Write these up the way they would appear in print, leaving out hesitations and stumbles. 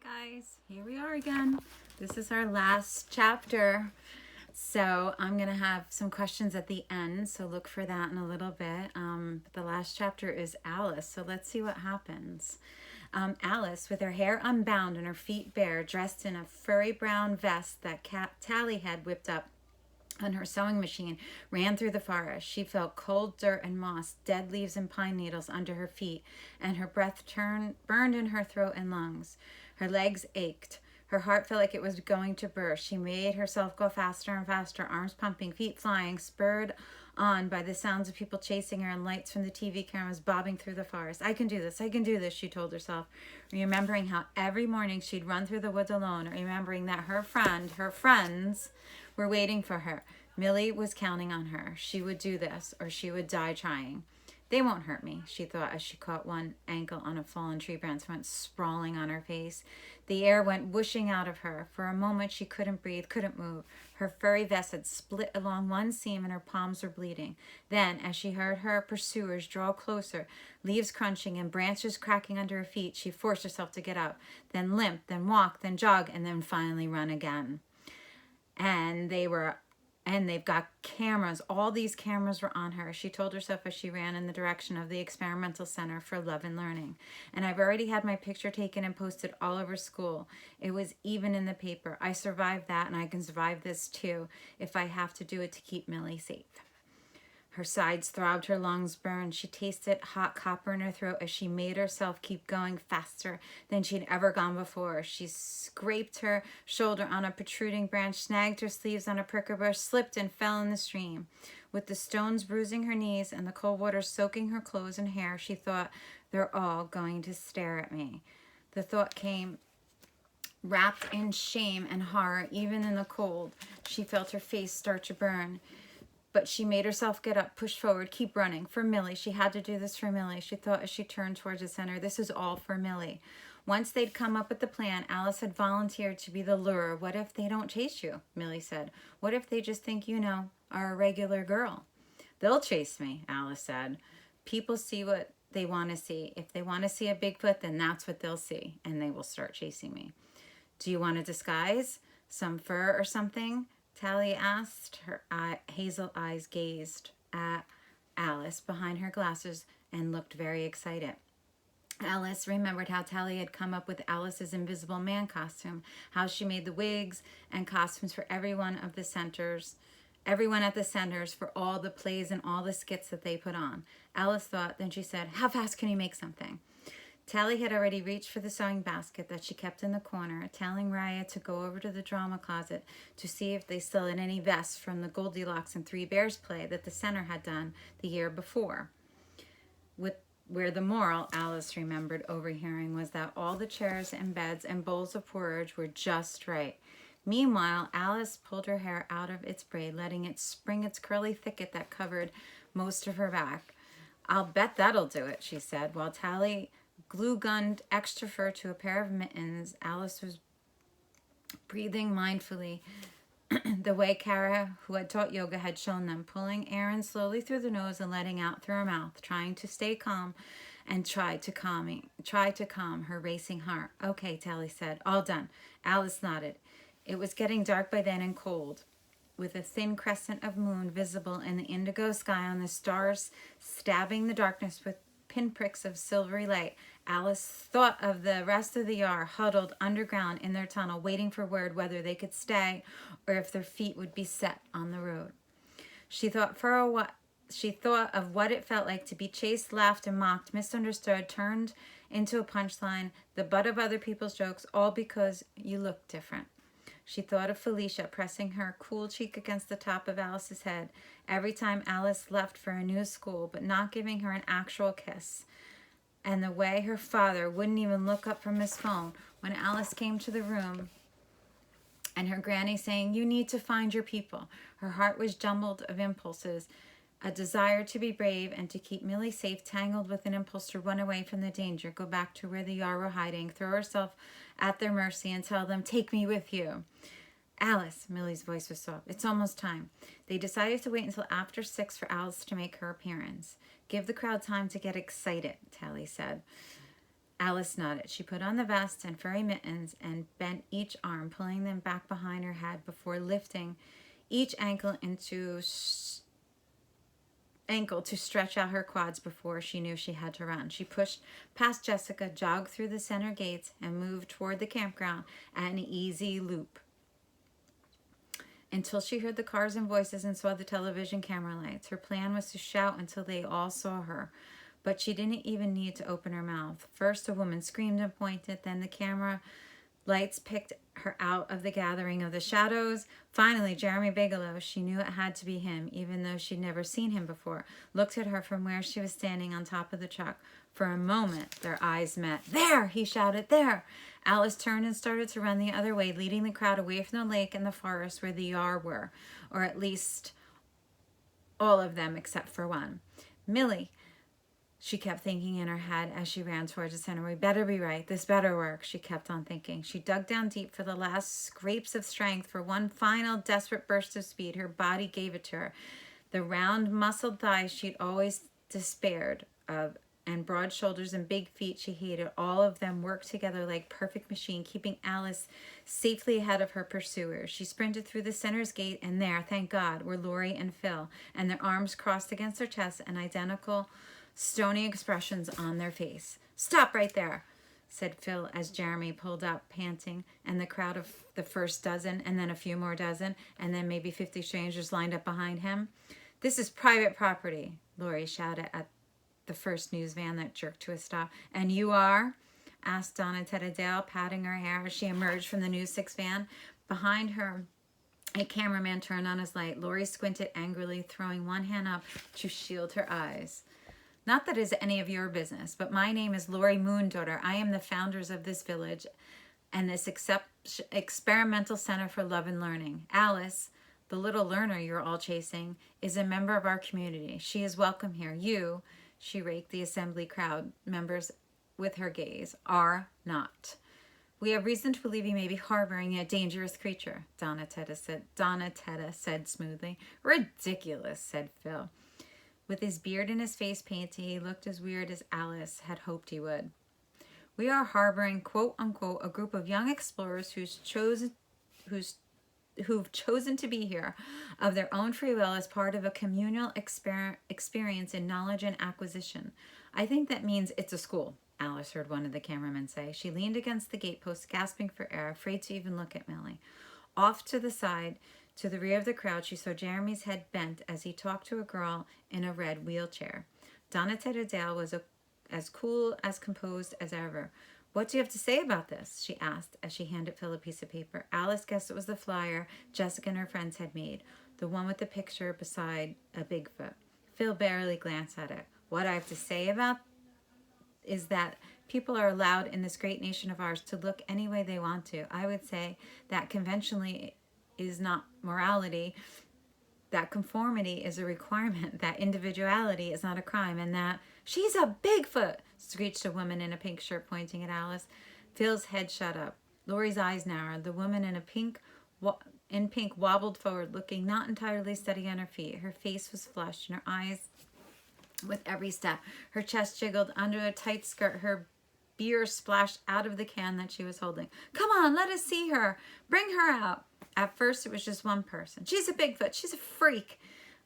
guys, here we are again. This is our last chapter. So I'm going to have some questions at the end, so look for that in a little bit. But the last chapter is Alice, so let's see what happens. Alice, with her hair unbound and her feet bare, dressed in a furry brown vest that Tally had whipped up on her sewing machine, ran through the forest. She felt cold dirt and moss, dead leaves and pine needles under her feet, and her breath burned in her throat and lungs. Her legs ached. Her heart felt like it was going to burst. She made herself go faster and faster, arms pumping, feet flying, spurred on by the sounds of people chasing her and lights from the TV cameras bobbing through the forest. I can do this, she told herself, remembering how every morning she'd run through the woods alone, remembering that her friends were waiting for her. Millie was counting on her. She would do this, or she would die trying. They won't hurt me, she thought as she caught one ankle on a fallen tree branch, went sprawling on her face. The air went whooshing out of her. For a moment she couldn't breathe, couldn't move. Her furry vest had split along one seam and her palms were bleeding. Then, as she heard her pursuers draw closer, leaves crunching and branches cracking under her feet, she forced herself to get up, then limp, then walk, then jog, and then finally run again. And they've got cameras. All these cameras were on her, she told herself as she ran in the direction of the Experimental Center for Love and Learning. And I've already had my picture taken and posted all over school. It was even in the paper. I survived that, and I can survive this too if I have to do it to keep Millie safe. Her sides throbbed, her lungs burned. She tasted hot copper in her throat as she made herself keep going faster than she'd ever gone before. She scraped her shoulder on a protruding branch, snagged her sleeves on a prickle bush, slipped and fell in the stream. With the stones bruising her knees and the cold water soaking her clothes and hair, she thought, they're all going to stare at me. The thought came wrapped in shame and horror. Even in the cold, she felt her face start to burn. But she made herself get up, push forward, keep running. For Millie. She had to do this for Millie, she thought as she turned towards the center. This is all for Millie. Once they'd come up with the plan, Alice had volunteered to be the lure. What if they don't chase you? Millie said. What if they just think you are a regular girl? They'll chase me, Alice said. People see what they want to see. If they want to see a Bigfoot, then that's what they'll see, and they will start chasing me. Do you want a disguise? Some fur or something? Tally asked. Her hazel eyes gazed at Alice behind her glasses and looked very excited. Alice remembered how Tally had come up with Alice's Invisible Man costume, how she made the wigs and costumes for everyone at the centers for all the plays and all the skits that they put on. Alice thought, then she said, how fast can you make something? Tally had already reached for the sewing basket that she kept in the corner, telling Raya to go over to the drama closet to see if they still had any vests from the Goldilocks and Three Bears play that the center had done the year before. Where the moral, Alice remembered overhearing, was that all the chairs and beds and bowls of porridge were just right. Meanwhile, Alice pulled her hair out of its braid, letting it spring its curly thicket that covered most of her back. I'll bet that'll do it, she said, while Tally glue-gunned extra fur to a pair of mittens. Alice was breathing mindfully the way Kara, who had taught yoga, had shown them, pulling air in slowly through the nose and letting out through her mouth, trying to stay calm and try to calm her racing heart. Okay, Tally said. All done. Alice nodded. It was getting dark by then and cold, with a thin crescent of moon visible in the indigo sky on the stars stabbing the darkness with pinpricks of silvery light. Alice thought of the rest of the yard huddled underground in their tunnel, waiting for word whether they could stay or if their feet would be set on the road. She thought of what it felt like to be chased, laughed, and mocked, misunderstood, turned into a punchline, the butt of other people's jokes, all because you looked different. She thought of Felicia pressing her cool cheek against the top of Alice's head every time Alice left for a new school, but not giving her an actual kiss. And the way her father wouldn't even look up from his phone when Alice came to the room, and her granny saying, you need to find your people. Her heart was jumbled of impulses, a desire to be brave and to keep Millie safe, tangled with an impulse to run away from the danger, go back to where the Yar were hiding, throw herself at their mercy and tell them, take me with you. Alice, Millie's voice was soft. It's almost time. They decided to wait until after 6 for Alice to make her appearance. Give the crowd time to get excited, Tally said. Alice nodded. She put on the vest and furry mittens and bent each arm, pulling them back behind her head before lifting each ankle to stretch out her quads before she knew she had to run. She pushed past Jessica, jogged through the center gates, and moved toward the campground at an easy loop until she heard the cars and voices and saw the television camera lights. Her plan was to shout until they all saw her, but she didn't even need to open her mouth. First, a woman screamed and pointed, then the camera lights picked her out of the gathering of the shadows. Finally, Jeremy Bigelow, she knew it had to be him, even though she'd never seen him before, looked at her from where she was standing on top of the truck. For a moment, their eyes met. "There!" he shouted. "There!" Alice turned and started to run the other way, leading the crowd away from the lake and the forest where the Yar were, or at least all of them except for one. "Millie," she kept thinking in her head as she ran towards the center. "We better be right. This better work," she kept on thinking. She dug down deep for the last scrapes of strength, for one final desperate burst of speed. Her body gave it to her. The round, muscled thighs she'd always despaired of, and broad shoulders and big feet she hated, all of them worked together like perfect machine, keeping Alice safely ahead of her pursuers. She sprinted through the center's gate, and there, thank God, were Lori and Phil, and their arms crossed against their chests and identical stony expressions on their face. "Stop right there," said Phil as Jeremy pulled up, panting, and the crowd of the first dozen, and then a few more dozen, and then maybe 50 strangers lined up behind him. "This is private property," Lori shouted at the first news van that jerked to a stop. "And you are?" asked Donna Tedderdale, patting her hair as she emerged from the News 6 van. Behind her, a cameraman turned on his light. Lori squinted angrily, throwing one hand up to shield her eyes. "Not that it is any of your business, but my name is Lori Moondaughter. I am the founders of this village and this experimental center for love and learning. Alice, the little learner you're all chasing, is a member of our community. She is welcome here. You," she raked the assembly crowd members with her gaze, "are not. We have reason to believe you may be harboring a dangerous creature," Donna Tedda said smoothly. "Ridiculous," said Phil. With his beard and his face painted, he looked as weird as Alice had hoped he would. "We are harboring, quote unquote, a group of young explorers who've chosen to be here of their own free will as part of a communal experience in knowledge and acquisition. I think that means it's a school," Alice heard one of the cameramen say. She leaned against the gatepost, gasping for air, afraid to even look at Millie. Off to the side, to the rear of the crowd, she saw Jeremy's head bent as he talked to a girl in a red wheelchair. Donna Tedderdale was as cool, as composed as ever. "What do you have to say about this?" she asked as she handed Phil a piece of paper. Alice guessed it was the flyer Jessica and her friends had made, the one with the picture beside a Bigfoot. Phil barely glanced at it. "What I have to say about is that people are allowed in this great nation of ours to look any way they want to. I would say that conventionally is not morality, that conformity is a requirement, that individuality is not a crime, and that—" "She's a Bigfoot!" screeched a woman in a pink shirt, pointing at Alice. Phil's head shut up. Lori's eyes narrowed. The woman in pink wobbled forward, looking not entirely steady on her feet. Her face was flushed, and her eyes with every step. Her chest jiggled under a tight skirt. Her beer splashed out of the can that she was holding. "Come on, let us see her. Bring her out." At first, it was just one person. "She's a Bigfoot. She's a freak,"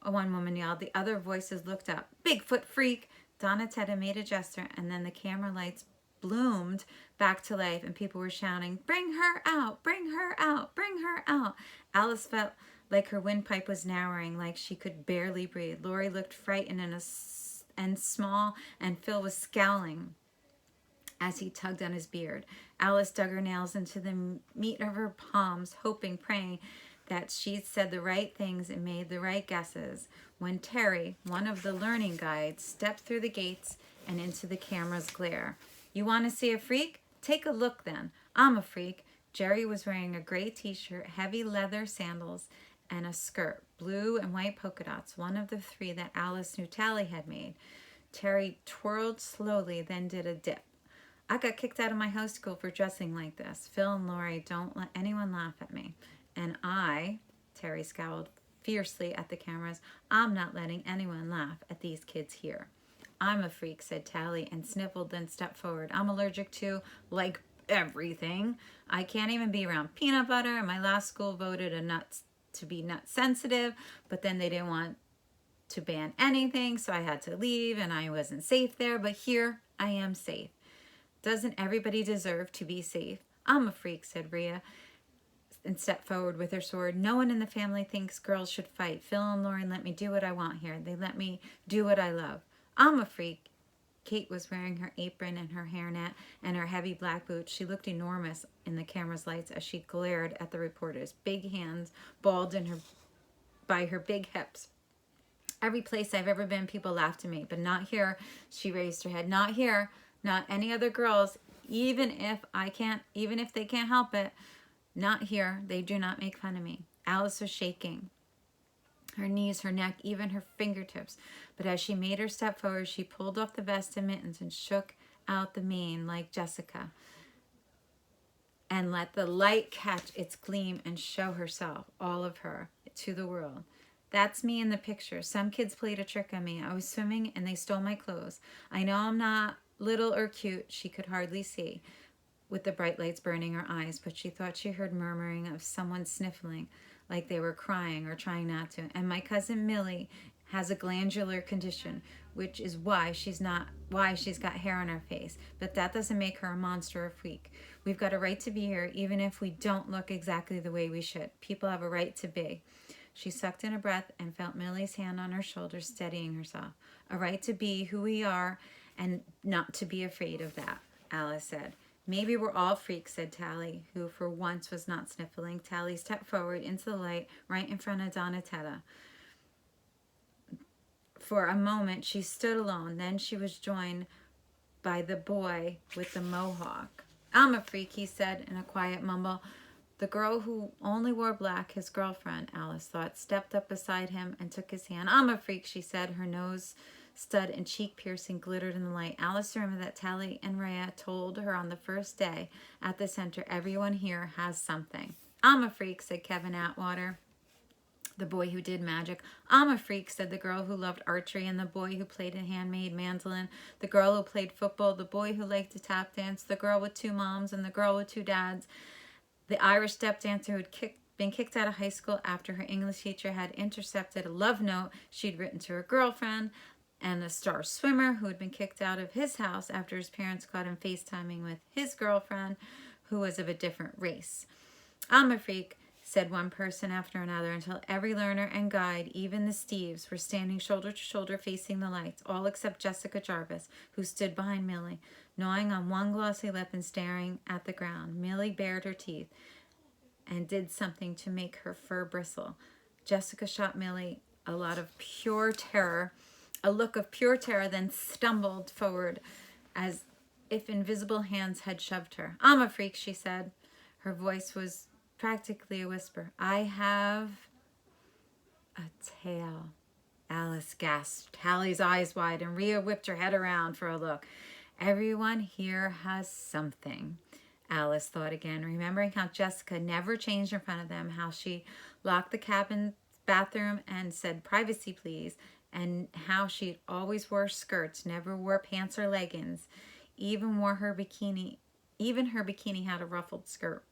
one woman yelled. The other voices looked up. "Bigfoot freak." Donna Tedda made a gesture, and then the camera lights bloomed back to life, and people were shouting, "Bring her out! Bring her out! Bring her out!" Alice felt like her windpipe was narrowing, like she could barely breathe. Lori looked frightened and small, and Phil was scowling as he tugged on his beard. Alice dug her nails into the meat of her palms, hoping, praying that she'd said the right things and made the right guesses, when Terry, one of the learning guides, stepped through the gates and into the camera's glare. "You want to see a freak? Take a look then. I'm a freak." Jerry was wearing a gray t-shirt, heavy leather sandals, and a skirt, blue and white polka dots, one of the three that Alice knew Tally had made. Terry twirled slowly, then did a dip. "I got kicked out of my high school for dressing like this. Phil and Lori don't let anyone laugh at me. And Terry scowled fiercely at the cameras, "I'm not letting anyone laugh at these kids here." I'm a freak, said Tally, and sniffled, then stepped forward. I'm allergic to, like, everything. I can't even be around peanut butter. And my last school voted to be nut sensitive, but then they didn't want to ban anything, so I had to leave, and I wasn't safe there. But here I am safe. Doesn't everybody deserve to be safe? I'm a freak, said Rhea, and stepped forward with her sword. No one in the family thinks girls should fight. Phil and Lauren let me do what I want here. They let me do what I love. I'm a freak. Kate was wearing her apron and her hairnet and her heavy black boots. She looked enormous in the camera's lights as she glared at the reporters. Big hands balled by her big hips. Every place I've ever been, people laughed at me, but not here. She raised her head. Not here. Not any other girls. Even if they can't help it. Not here. They do not make fun of me. Alice was shaking. Her knees, her neck, even her fingertips. But as she made her step forward, she pulled off the vest and mittens and shook out the mane like Jessica. And let the light catch its gleam and show herself, all of her, to the world. That's me in the picture. Some kids played a trick on me. I was swimming and they stole my clothes. I know I'm not little or cute. She could hardly see with the bright lights burning her eyes, but she thought she heard murmuring of someone sniffling like they were crying or trying not to. And my cousin Millie has a glandular condition, which is why she's got hair on her face. But that doesn't make her a monster or freak. We've got a right to be here, even if we don't look exactly the way we should. People have a right to be. She sucked in a breath and felt Millie's hand on her shoulder, steadying herself. A right to be who we are and not to be afraid of that, Alice said. Maybe we're all freaks, said Tally, who for once was not sniffling. Tally stepped forward into the light right in front of Donatella. For a moment, she stood alone. Then she was joined by the boy with the mohawk. I'm a freak, he said in a quiet mumble. The girl who only wore black, his girlfriend, Alice thought, stepped up beside him and took his hand. I'm a freak, she said. Her nose stud and cheek piercing glittered in the light. Alice remembered that Tally and Rhea told her on the first day at the center, everyone here has something. I'm a freak, said Kevin Atwater, the boy who did magic. I'm a freak, said the girl who loved archery and the boy who played a handmade mandolin, the girl who played football, the boy who liked to tap dance, the girl with 2 moms and the girl with 2 dads, the Irish step dancer who'd been kicked out of high school after her English teacher had intercepted a love note she'd written to her girlfriend, and the star swimmer who had been kicked out of his house after his parents caught him FaceTiming with his girlfriend who was of a different race. I'm a freak, said one person after another, until every learner and guide, even the Steves, were standing shoulder to shoulder facing the lights, all except Jessica Jarvis, who stood behind Millie, gnawing on one glossy lip and staring at the ground. Millie bared her teeth and did something to make her fur bristle. Jessica shot Millie a look of pure terror, then stumbled forward as if invisible hands had shoved her. I'm a freak, she said. Her voice was practically a whisper. I have a tail. Alice gasped, Hallie's eyes wide, and Rhea whipped her head around for a look. Everyone here has something, Alice thought again, remembering how Jessica never changed in front of them, how she locked the cabin bathroom and said, privacy please, and how she always wore skirts, never wore pants or leggings, even her bikini had a ruffled skirt.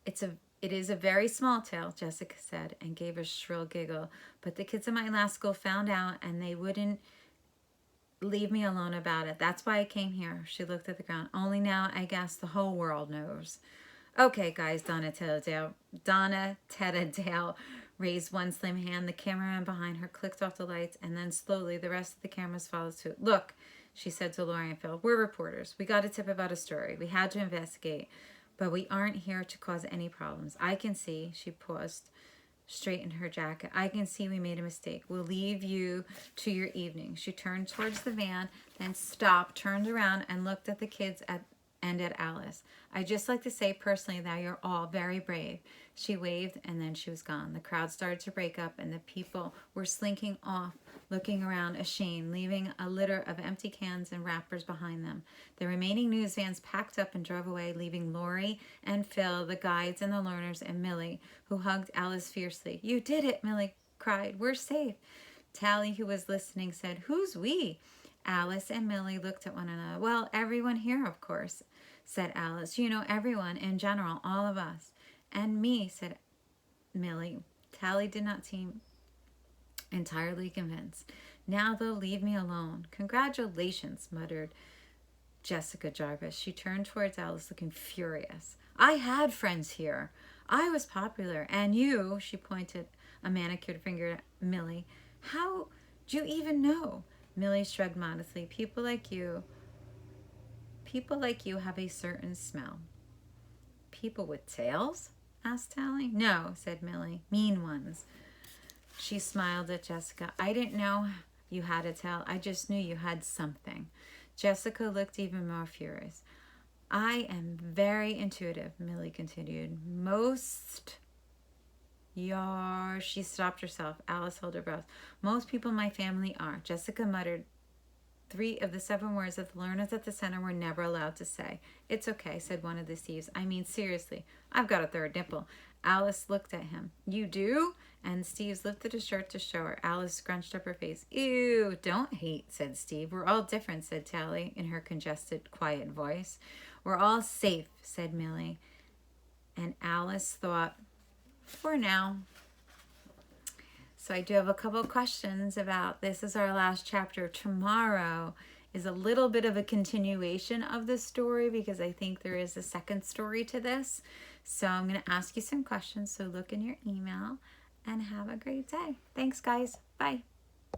It is a very small tail, Jessica said, and gave a shrill giggle. But the kids in my last school found out, and they wouldn't leave me alone about it. That's why I came here. She looked at the ground. Only now, I guess, the whole world knows. Okay, guys, Donna Tettadale raised one slim hand. The cameraman behind her clicked off the lights, and then slowly the rest of the cameras followed suit. Look, she said to Laurie and Phil, we're reporters. We got a tip about a story. We had to investigate. But we aren't here to cause any problems. I can see, she paused, straightened her jacket. I can see we made a mistake. We'll leave you to your evening. She turned towards the van, then stopped, turned around, and looked at the kids and at Alice. I'd just like to say personally that you're all very brave. She waved, and then she was gone. The crowd started to break up, and the people were slinking off, looking around ashamed, leaving a litter of empty cans and wrappers behind them. The remaining news vans packed up and drove away, leaving Laurie and Phil, the guides and the learners, and Millie, who hugged Alice fiercely. You did it, Millie cried. We're safe. Tally, who was listening, said, "Who's we?" Alice and Millie looked at one another. "Well, everyone here, of course," said Alice. "You know, everyone in general, all of us." "And me," said Millie. Tally did not seem entirely convinced. "Now they'll leave me alone." "Congratulations," muttered Jessica Jarvis. She turned towards Alice, looking furious. "I had friends here. I was popular. And you," she pointed a manicured finger at Millie. "How do you even know?" Millie shrugged modestly. People like you have a certain smell." "People with tails?" asked Tally. "No," said Millie. "Mean ones." She smiled at Jessica. "I didn't know you had a tail. I just knew you had something." Jessica looked even more furious. "I am very intuitive," Millie continued. She stopped herself. Alice held her breath. "Most people in my family are." Jessica muttered 3 of the 7 words that the learners at the center were never allowed to say. "It's okay," said one of the thieves. "I mean, seriously, I've got a 3rd nipple." Alice looked at him. "You do?" And Steve lifted his shirt to show her. Alice scrunched up her face. "Ew, don't hate," said Steve. "We're all different," said Tally in her congested, quiet voice. "We're all safe," said Millie. And Alice thought, "For now." So I do have a couple of questions about this. Is our last chapter. Tomorrow is a little bit of a continuation of the story because I think there is a second story to this. So I'm going to ask you some questions. So look in your email and have a great day. Thanks, guys. Bye.